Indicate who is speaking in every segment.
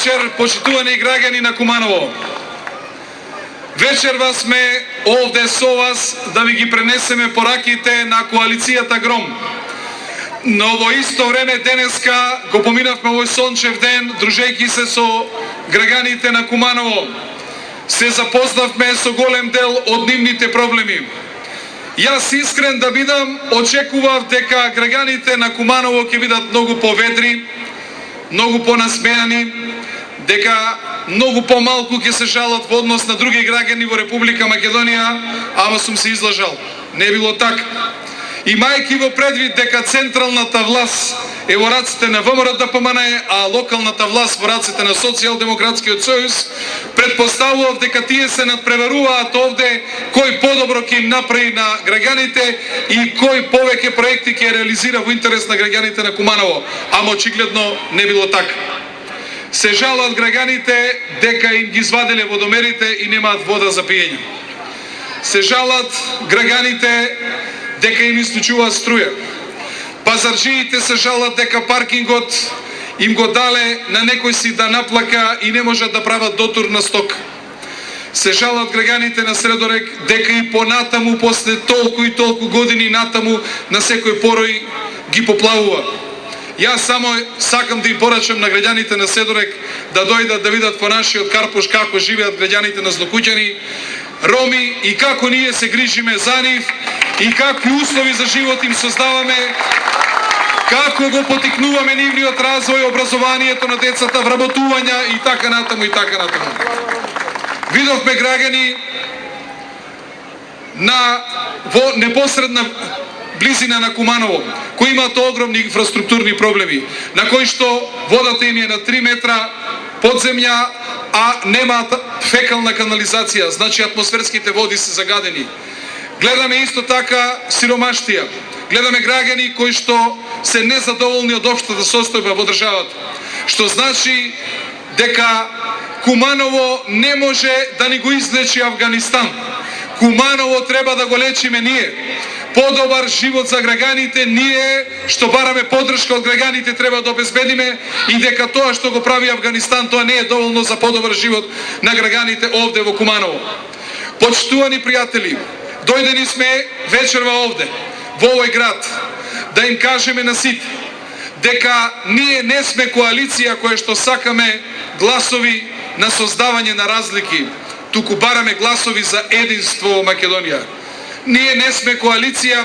Speaker 1: вечер, почитувани граѓани на Куманово. Вечерва сме овде со вас да ви ги пренесеме пораките на коалицијата Гром. Но во исто време денеска го поминавме овој сончев ден, дружејќи се со граѓаните на Куманово. Се запознавме со голем дел од нивните проблеми. Јас искрен да бидам, очекував дека граѓаните на Куманово ќе бидат многу поведри, многу понасмеани, дека многу помалку ќе се жалат во однос на други граѓани во Република Македонија, ама сум се излажал. Не било така. Имајќи во предвид дека централната власт е во раците на ВМРО-ДПМН, а локалната власт во раците на Социјалдемократскиот сојуз, предпоставував дека тие се надпреваруваат овде кој подобро ќе им направи на граѓаните и кој повеќе проекти ќе реализира во интерес на граѓаните на Куманово. Ама очигледно не било така. Се жалат граѓаните дека им ги извадиле водомерите и немаат вода за пиење. Се жалат граѓаните дека им исклучуваат струја. Пазарджиите се жалат дека паркингот им го дале на некој си да наплака и не можат да прават дотур на сток. Се жалат граѓаните на Средорек дека и понатаму, после толку и толку години натаму, на секој порој ги поплавува. Јас само сакам да им порачам на граѓаните на Средорек да дојдат да видат по нашиот Карпош како живеат граѓаните на Злокуќани, роми и како ние се грижиме за нив и какви услови за живот им создаваме, како го потикнуваме нивниот развој, образованието на децата, вработувања и така натаму и така натаму. Видовме граѓани во непосредна близина на Куманово, кои имаат огромни инфраструктурни проблеми, на кои што водата им е на 3 метра под земја, а немаат фекална канализација, значи атмосферските води се загадени. Гледаме исто така сиромаштија. Гледаме граѓани кои што се незадоволни од општата состојба во државата. Што значи дека Куманово не може да ни го излечи Авганистан. Куманово треба да го лечиме ние. Подобар живот за граѓаните, ние што бараме поддршка од граѓаните треба да обезбедиме и дека тоа што го прави Авганистан, тоа не е доволно за подобар живот на граѓаните овде во Куманово. Почитувани пријатели, дојдени сме вечерва овде, во овој град, да им кажеме на сите дека ние не сме коалиција која што сакаме гласови на создавање на разлики, туку бараме гласови за единство во Македонија. Ние не сме коалиција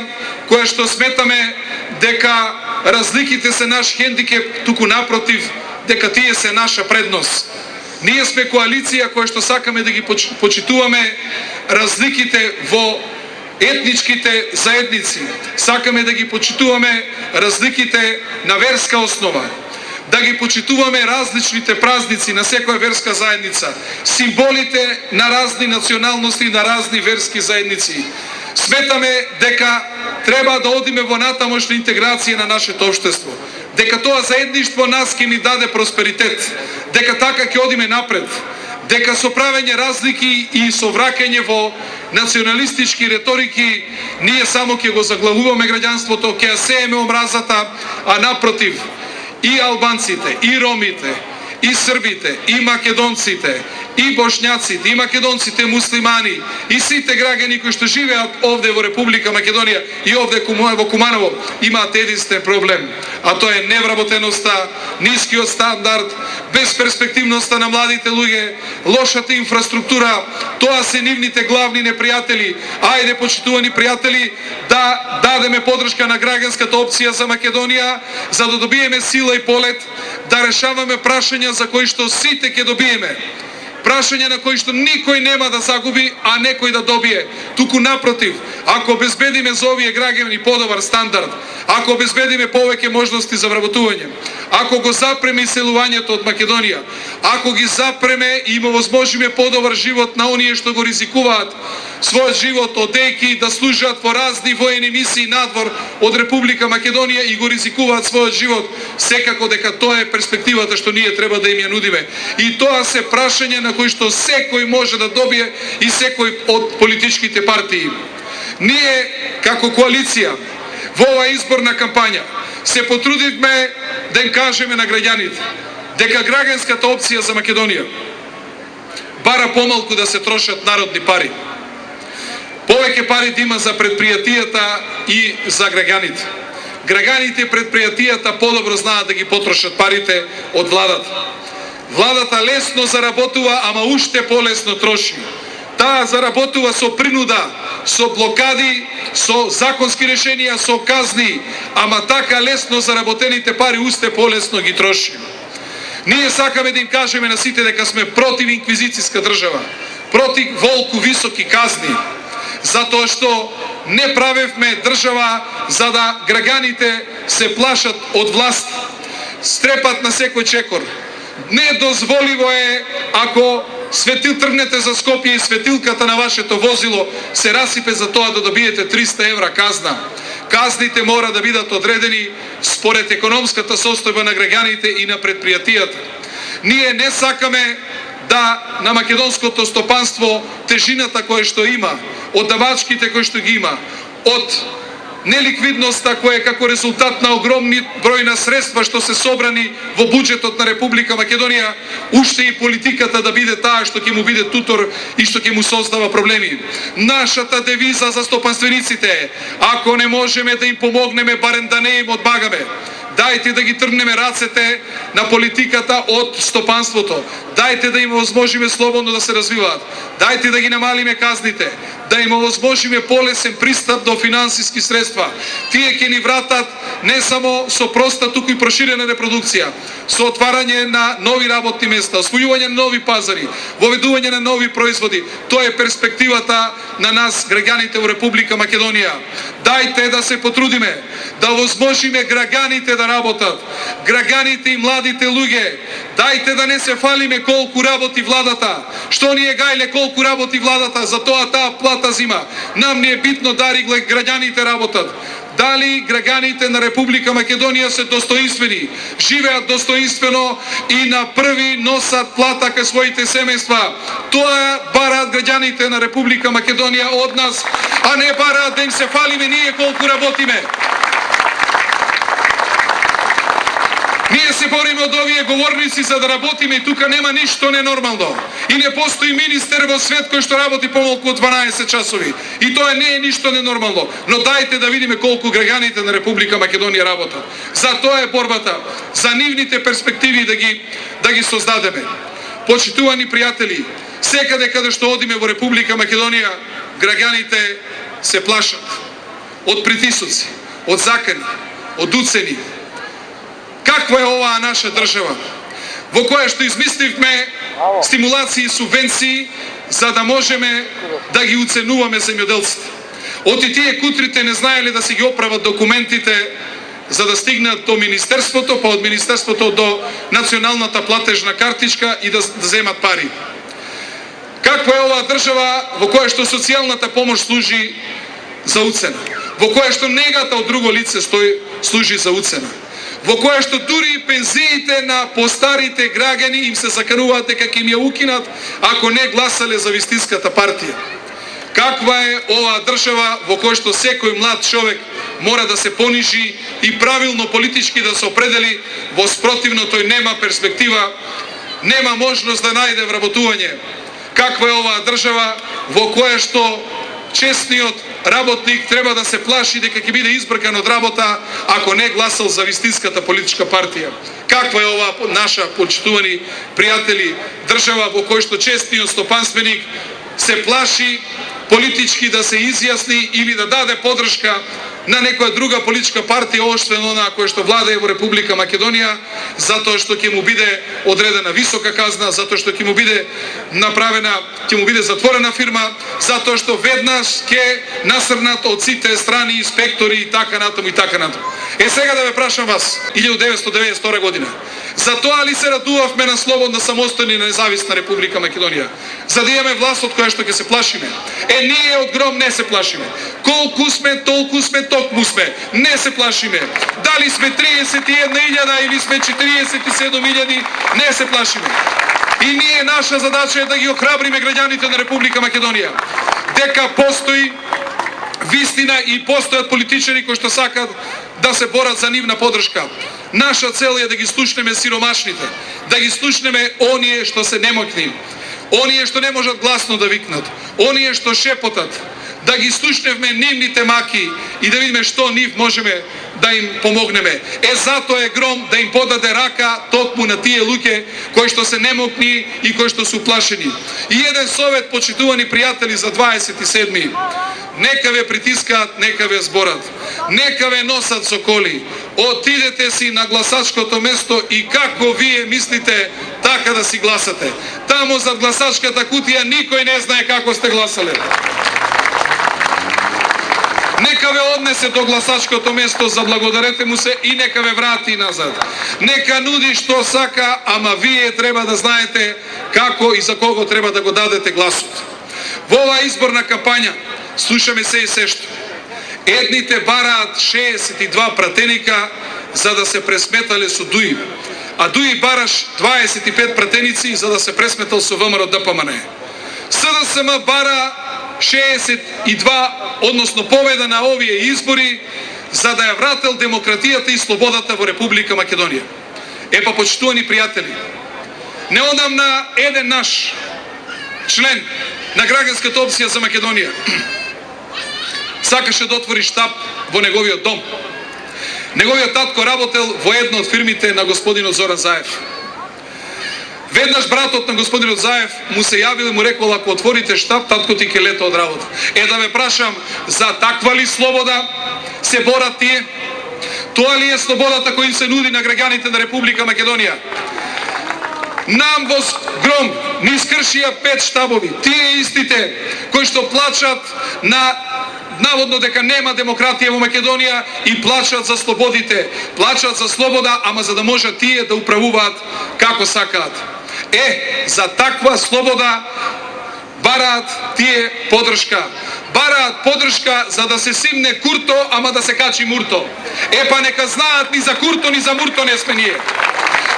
Speaker 1: која што сметаме дека разликите се наш хендикеп, туку напротив, дека тие се наша предност. Ние сме коалиција која што сакаме да ги почитуваме разликите во етничките заедници. Сакаме да ги почитуваме разликите на верска основа, да ги почитуваме различните празници на секоја верска заедница, символите на разни националности и на разни верски заедници. Сметаме дека треба да одиме во натамошна интеграција на нашето општество, дека тоа заедништво нас ќе ни даде просперитет, дека така ќе одиме напред, дека со правење разлики и со враќање во националистички реторики ние само ќе го заглавуваме граѓанството, ќе ја сееме омразата, а напротив, и албанците, и ромите, и србите, и македонците, и бошњаците, и македонците муслимани, и сите граѓани кои што живеат овде во Република Македонија и овде во Куманово имаат единствен проблем, а тоа е невработеноста, нискиот стандард, безперспективноста на младите луѓе, лошата инфраструктура. Тоа се нивните главни непријатели. Ајде, почитувани пријатели, да дадеме поддршка на граѓанската опција за Македонија, за да добиеме сила и полет, да решаваме прашања за кои што сите ќе добиеме. Прашање на кои што никој нема да загуби, а некој да добие. Туку напротив, ако обезбедиме за овие граѓани подобар стандард, ако обезбедиме повеќе можности за вработување, ако го запреме иселувањето од Македонија, ако ги запреме и им овозможиме подобар живот на оние што го ризикуваат својот живот одејќи да служат во разни воени мисии надвор од Република Македонија и го ризикуваат својот живот, секако дека тоа е перспективата што ние треба да им ја нудиме. И тоа се прашање на кои што секој може да добие и секој од политичките партии. Ние, како коалиција, во оваа изборна кампања, се потрудивме да им кажеме на граѓаните дека граѓанската опција за Македонија бара помалку да се трошат народни пари. Повеќе пари да има за предпријатијата и за граѓаните. Граѓаните и предпријатијата подобро знаат да ги потрошат парите од владата. Владата лесно заработува, ама уште полесно троши. Таа заработува со принуда, со блокади, со законски решенија, со казни, ама така лесно заработените пари уште полесно ги троши. Ние сакаме да им кажеме на сите дека сме против инквизицијска држава, против волку високи казни, затоа што не правевме држава за да граѓаните се плашат од власт, стрепат на секој чекор. Недозволиво е ако тргнете за Скопје и светилката на вашето возило се расипе за тоа да добиете 300 евра казна. Казните мора да бидат одредени според економската состојба на граѓаните и на предпријатијата. Ние не сакаме да на македонското стопанство тежината која што има, од давачките кои што ги има, од неликвидноста која е како резултат на огромни број на средства што се собрани во буџетот на Република Македонија, уште и политиката да биде таа што ќе му биде тутор и што ќе му создава проблеми. Нашата девиза за стопанствениците е: ако не можеме да им помогнеме, барем да не им одбагаме. Дајте да ги тргнеме рацете на политиката од стопанството. Дајте да им овозможиме слободно да се развиваат. Дајте да ги намалиме казните, да им овозможиме полесен пристап до финансиски средства. Тие ќе ни вратат не само со проста, туку и проширена репродукција, со отварање на нови работни места, освојување на нови пазари, воведување на нови производи. Тоа е перспективата на нас, граѓаните во Република Македонија. Дајте да се потрудиме, да овозможиме граѓаните да работат, граѓаните и младите луѓе. Дајте да не се фалиме колку работи владата. Што ни е гајле колку работи владата, затоа таа плата зима. Нам не е битно дали граѓаните работат. Дали граѓаните на Република Македонија се достоинствени, живеат достоинствено и на први носат плата кај своите семејства. Тоа бараат граѓаните на Република Македонија од нас, а не бараат да им се фалиме ние колку работиме. Ние се бориме од овие говорници за да работиме и тука нема ништо ненормално. И не постои министер во свет кој што работи помалку од 12 часови. И тоа не е ништо ненормално. Но дајте да видиме колку граѓаните на Република Македонија работат. За тоа е борбата, за нивните перспективи да ги создадеме. Почитувани пријатели, секаде каде што одиме во Република Македонија, граѓаните се плашат од притисоци, од закани, од уцени. Каква е оваа наша држава, во која што измисливме стимулации и субвенции за да можеме да ги уценуваме земјоделците. Оти тие кутрите не знаеле да си ги оправат документите за да стигнат до Министерството, па од Министерството до Националната платежна картичка и да земат пари. Каква е оваа држава во која што социјалната помош служи за уцена, во која што негата од друго лице служи за уцена, во која што дури и пензиите на постарите граѓани им се закануваат дека ќе им ја укинат ако не гласале за вистинската партија. Каква е оваа држава во која што секој млад човек мора да се понижи и правилно политички да се определи, во спротивно тој нема перспектива, нема можност да најде вработување. Каква е оваа држава во која што честниот работник треба да се плаши дека ќе биде избркан од работа ако не гласал за вистинската политичка партија. Каква е оваа наша, почитувани пријатели, држава во која што честниот стопанственик се плаши политички да се изјасни или да даде поддршка на некоја друга политичка партија, освен она која што владее во Република Македонија, затоа што ќе му биде одредена висока казна, затоа што ќе му биде затворена фирма, затоа што веднаш ќе насрнат од сите страни инспектори и така натаму и така натаму. Сега да ве прашам вас, 1992 година, за тоа ли се радувавме на слободна, самостојна и независна Република Македонија? За да имаме власт од која што ќе се плашиме? Ние од гром не се плашиме. Колку сме, толку сме, токму сме. Не се плашиме. Дали сме 31.000 или сме 47.000, не се плашиме. И ние, наша задача е да ги охрабриме граѓаните на Република Македонија. Дека постои вистина и постојат политичари кои што сакат да се борат за нивна поддршка. Наша цел е да ги слушнеме сиромашните, да ги слушнеме оние што се немотни, оние што не можат гласно да викнат, оние што шепотат, да ги слушневме нивните маки и да видиме што нив можеме да им помогнеме. Затоа е Гром да им подаде рака токму на тие луѓе кои што се немотни и кои што се уплашени. И еден совет, почитувани пријатели, за 27. Нека ве притискаат, нека ве зборат, нека ве носат со коли. Отидете си на гласачкото место и како вие мислите, така да си гласате. Тамо зад гласачката кутија никој не знае како сте гласале. Нека ве однесе до гласачкото место, заблагодарете му се и нека ве врати назад. Нека нуди што сака, ама вие треба да знаете како и за кого треба да го дадете гласот. Во оваа изборна кампања слушаме се и сешто. Едните бараат 62 пратеника за да се пресметале со ДУИ, а ДУИ бараш 25 пратеници за да се пресметал со ВМРО ДПМН. СДСМ бара 62, односно победа на овие избори, за да ја врател демократијата и слободата во Република Македонија. Па, почитувани пријатели, неодамна еден наш член на граѓанската опција за Македонија сакаше да отвори штаб во неговиот дом. Неговиот татко работел во една од фирмите на господинот Зоран Заев. Веднаш братот на господинот Заев му се јавил и му рекол: ако отворите штаб, татко ти ќе лета од работа. Да ве прашам, за таква ли слобода се борат тие? Тоа ли е слободата која им се нуди на граѓаните на Република Македонија? Нам во Гром ни искршија 5 штабови. Тие истите кои што плачат на наводно дека нема демократија во Македонија и плачат за слободите, плачат за слобода, ама за да можат тие да управуваат како сакаат. За таква слобода бараат тие поддршка. Бараат поддршка за да се симне Курто, ама да се качи Мурто. Па нека знаат, ни за Курто, ни за Мурто не сме ние.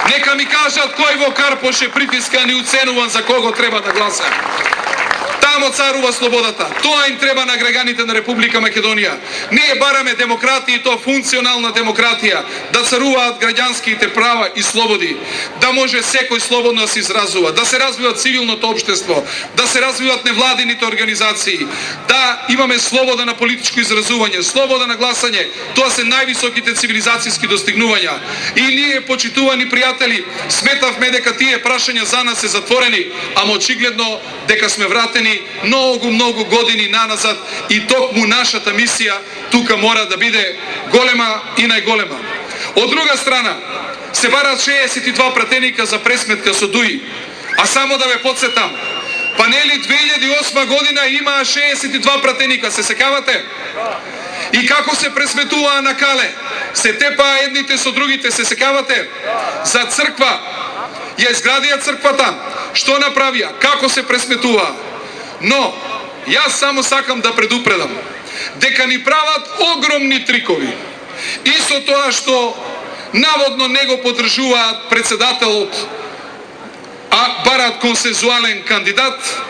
Speaker 1: Нека ми кажат кој во Карпош е притискан и уценуван за кого треба да гласа. Тамо царува слободата. Тоа им треба на граѓаните на Република Македонија. Ние бараме демократија, и тоа функционална демократија, да царуваат граѓанските права и слободи, да може секој слободно да се изразува, да се развива цивилното општество, да се развиваат невладините организации, да имаме слобода на политичко изразување, слобода на гласање. Тоа се највисоките цивилизацијски достигнувања. И ние, почитувани пријатели, сметавме дека тие прашања за нас се затворени, ама очигледно дека сме вратени многу години наназад и токму нашата мисија тука мора да биде голема и најголема. Од друга страна, се барат 62 пратеника за пресметка со ДУИ. А само да ве подсетам, панели 2008 година имаа 62 пратеника, се сеќавате? И како се пресметуваа на Кале? Се тепаа едните со другите, се сеќавате? За црква, ја изградија црквата, што направија? Како се пресметуваа? Но, јас само сакам да предупредам дека ни прават огромни трикови. И со тоа што наводно не го поддржуваат председателот, а бараат консензуален кандидат,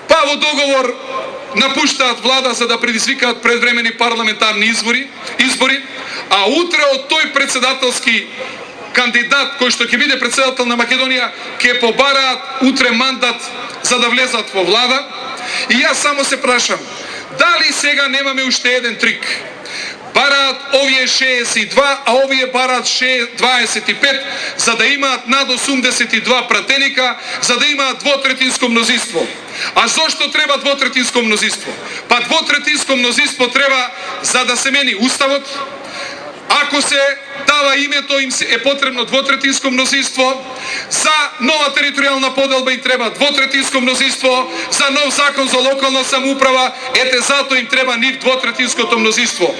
Speaker 1: па во договор напуштаат влада за да предизвикаат предвремени парламентарни избори, а утре од тој председателски кандидат кој што ќе биде председател на Македонија ќе побараат утре мандат за да влезат во влада. И јас само се прашам, дали сега немаме уште еден трик? Бараат овие 62, а овие бараат 25, за да имаат над 82 пратеника, за да имаат двотретинско мнозинство. А зошто треба двотретинско мнозинство? Па двотретинско мнозинство треба за да се мени уставот. Ако се дава името, им е потребно двотретинско мнозинство. За нова територијална поделба им треба двотретинско мнозинство. За нов закон за локална самоуправа, затоа им треба нив двотретинското мнозинство.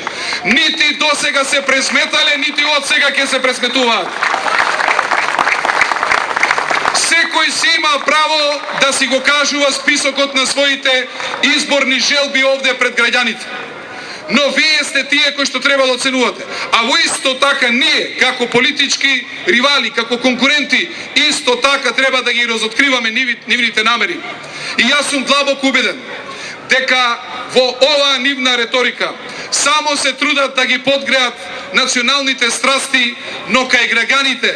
Speaker 1: Нити досега се пресметале, нити од сега ќе се пресметуваат. Секој си има право да си го кажува списокот на своите изборни желби овде пред граѓаните. Но вие сте тие кои што треба да оценувате. А во исто така ние, како политички ривали, како конкуренти, исто така треба да ги разоткриваме нивните намери. И јас сум длабоко убеден дека во оваа нивна реторика само се трудат да ги подгреат националните страсти, но кај граѓаните,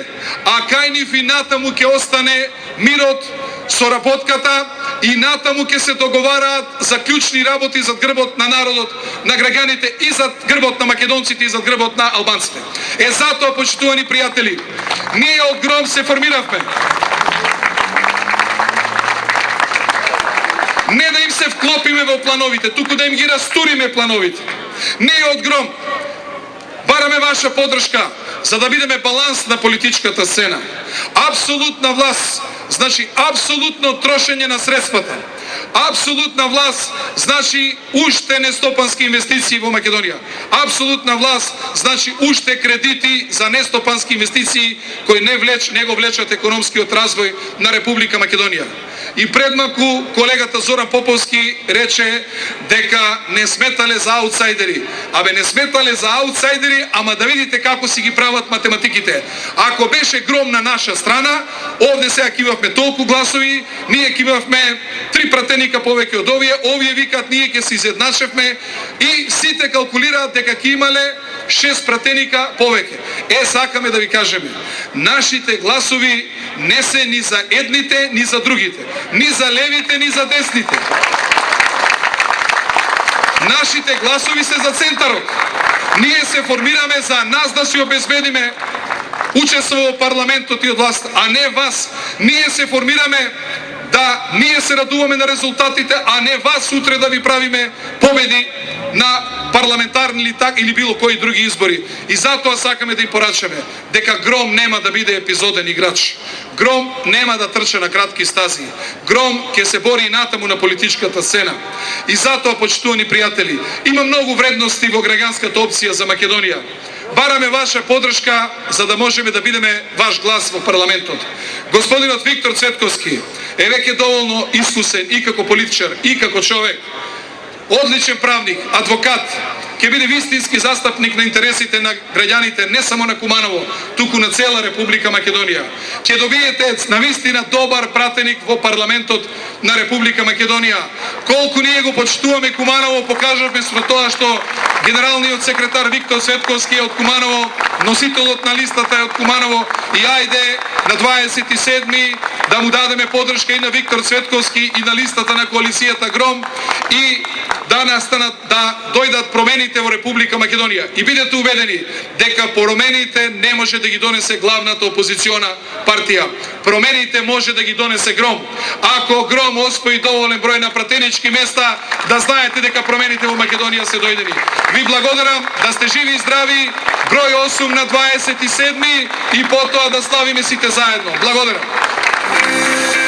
Speaker 1: а кај нив и натаму ќе остане мирот, соработката и натаму ќе се договараат за клучни работи зад грбот на народот, на граѓаните и зад грбот на македонците и зад грбот на албанците. Затоа, почитувани пријатели, ние од ГРОМ се формиравме не да им се вклопиме во плановите, туку да им ги растуриме плановите. Ние од ГРОМ бараме ваша поддршка за да бидеме баланс на политичката сцена. Апсолутна власт значи апсолутно трошење на средствата. Апсолутна власт значи уште нестопански инвестиции во Македонија. Апсолутна власт значи уште кредити за нестопански инвестиции кои не го влечат економскиот развој на Република Македонија. И предмалку колегата Зоран Поповски рече дека не сметале за аутсайдери. Не сметале за аутсайдери, ама да видите како си ги прават математиките. Ако беше ГРОМ на наша страна, овде сега ќе имавме толку гласови, ние ќе имавме 3 пратеника повеќе од овие викат ние ќе се изедначевме и сите калкулираат дека ќе имале 6 пратеника повеќе. Сакаме да ви кажеме, нашите гласови не се ни за едните, ни за другите, ни за левите, ни за десните. Нашите гласови се за центарот. Ние се формираме за нас да си обезбедиме учество во парламентот и од власт, а не вас. Ние се формираме да ние се радуваме на резултатите, а не вас утре да ви правиме победи на парламентарни или било кои други избори. И затоа сакаме да им порачаме дека ГРОМ нема да биде епизоден играч. ГРОМ нема да трче на кратки стази. ГРОМ ќе се бори и натаму на политичката сцена. И затоа, почитувани пријатели, има многу вредности во граѓанската опција за Македонија. Бараме ваша поддршка за да можеме да бидеме ваш глас во парламентот. Господинот Виктор Цветковски е веќе доволно искусен и како политичар, и како човек. Одличен правник, адвокат, ќе биде вистински застапник на интересите на граѓаните не само на Куманово, туку на цела Република Македонија. Ќе добиете навистина добар пратеник во парламентот на Република Македонија. Колку ние го почитуваме Куманово, покажавме со тоа што генералниот секретар Виктор Цветковски е од Куманово, носителот на листата е од Куманово и ајде на 27 да му дадеме поддршка и на Виктор Цветковски и на листата на коалицијата ГРОМ и да настанат да дојдат промените во Република Македонија. И бидете убедени дека промените не може да ги донесе главната опозициона партија. Промените може да ги донесе ГРОМ. Ако ГРОМ освои доволен број на пратенички места, да знаете дека промените во Македонија се дојдени. Ви благодарам, да сте живи и здрави. Број 8 на 27 и потоа да славиме сите заедно. Благодарам.